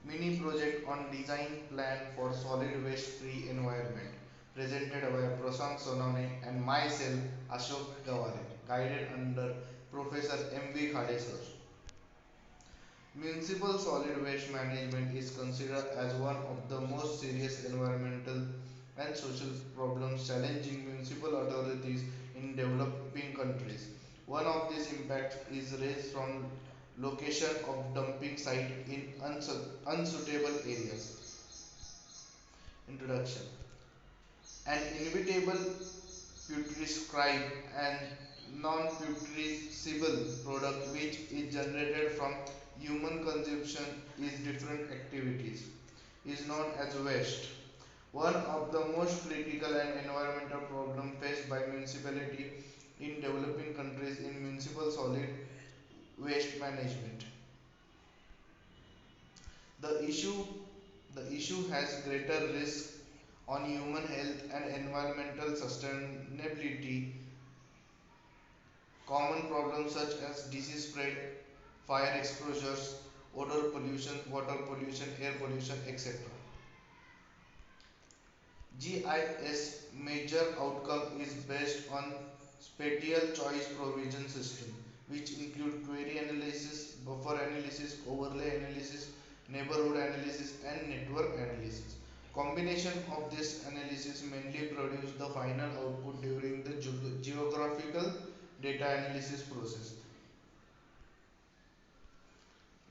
mini project on design plan for solid waste free environment, presented by Prashant Sonane and myself Ashok Gawale, guided under Professor M.V. Khade sir. Municipal solid waste management is considered as one of the most serious environmental and social problems challenging municipal authorities in developing countries. One of these impacts is raised from location of dumping site in unsuitable areas. Introduction. An inevitable putrescribed and non-putrescible product which is generated from human consumption is different activities is known as waste. One of the most critical and environmental problem faced by municipality in developing countries in municipal solid waste management. The issue the issue has greater risk on human health and environmental sustainability. Common problems such as disease spread, fire exposures, odor pollution, water pollution, air pollution, etc. GIS major outcome is based on spatial choice provision system, which include query analysis, buffer analysis, overlay analysis, neighborhood analysis, and network analysis. Combination of this analysis mainly produce the final output during the geographical data analysis process.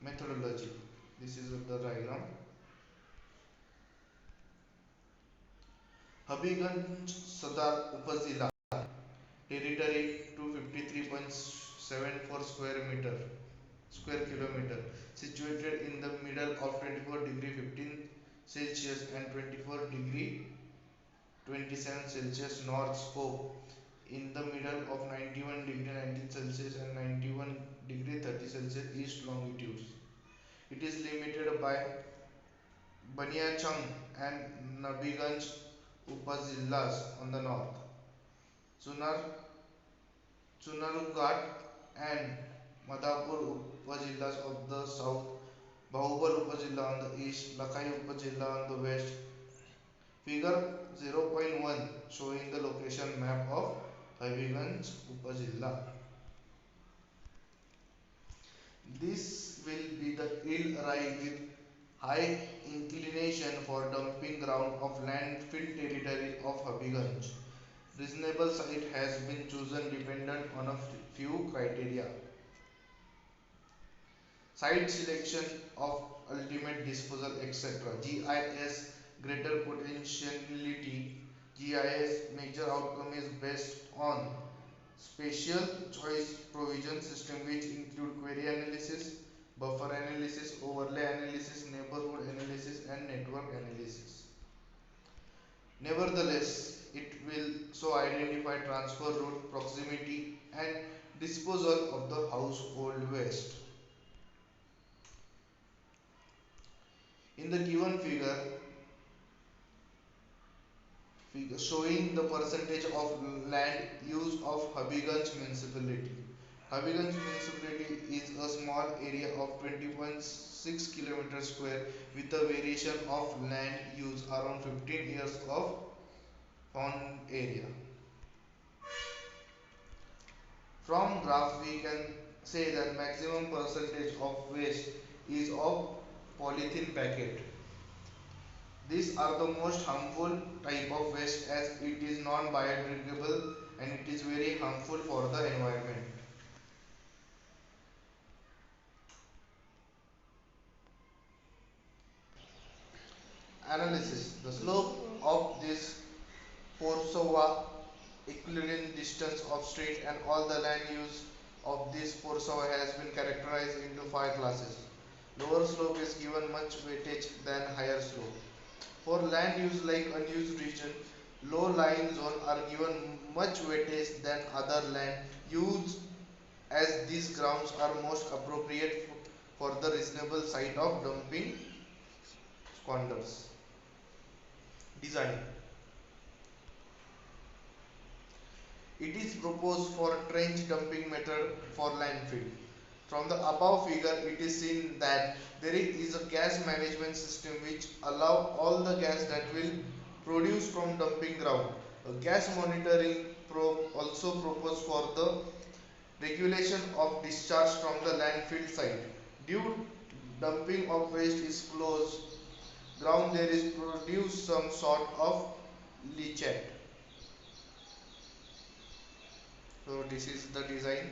Methodology. This is the diagram. Habiganj Sadar Upazila territory 253.74 square kilometer, situated in the middle of 24 degree 15 Celsius and 24 degree 27 Celsius North Scope, in the middle of 91 degree 19 Celsius and 91 degree 30 Celsius east longitudes. It is limited by Baniachang and Nabiganj Upazillas on the north, Sunar, Chunarughat and Madhapur Upazillas of the south, Bahubal Upazilla on the east, Lakhai Upazilla on the west. Figure 0.1 showing the location map of Habiganj Upazilla. This will be the hill rise with high inclination for dumping ground of landfill territory of Habiganj. Reasonable site has been chosen dependent on a few criteria. Site selection of ultimate disposal, etc. GIS greater potentiality. GIS major outcome is based on spatial choice provision system which include query analysis, buffer analysis, overlay analysis, neighborhood analysis and network analysis. Nevertheless, it will so identify transfer route, proximity and disposal of the household waste. In the given figure showing the percentage of land use of Habiganj municipality. Habiganj municipality is a small area of 20.6 km square with a variation of land use around 15 years of found area. From graph we can say that maximum percentage of waste is of polythene packet. These are the most harmful type of waste as it is non-biodegradable and it is very harmful for the environment. Analysis. The slope of this Porsowa equivalent distance of street and all the land use of this Porsowa has been characterized into 5 classes. Lower slope is given much weightage than higher slope. For land use like unused region, low lying zone are given much weightage than other land use as these grounds are most appropriate for the reasonable site of dumping squanders. Design. It is proposed for trench dumping method for landfill. From the above figure, it is seen that there is a gas management system which allow all the gas that will produce from dumping ground. A gas monitoring probe also proposed for the regulation of discharge from the landfill site. Due dumping of waste is closed ground, there is produced some sort of leachate. So this is the design.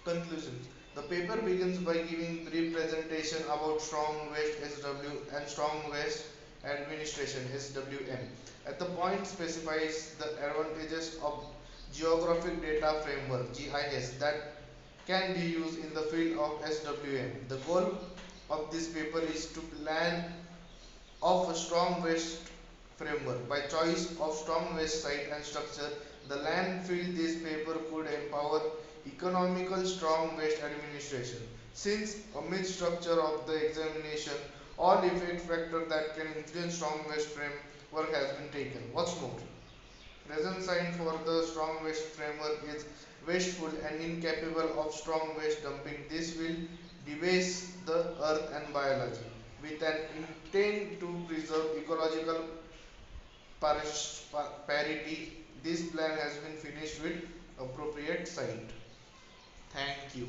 Conclusion. The paper begins by giving brief presentation about strong waste SW and strong waste administration SWM. At the point specifies the advantages of geographic data framework GIS that can be used in the field of SWM. The goal of this paper is to plan of a strong waste framework. By choice of strong waste site and structure, the landfill this paper could empower economical strong waste administration. Since a mid structure of the examination, all effect factor that can influence strong waste framework has been taken. What's more, present sign for the strong waste framework is wasteful and incapable of strong waste dumping. This will debase the earth and biology. With an intent to preserve ecological parity, this plan has been finished with appropriate site. Thank you.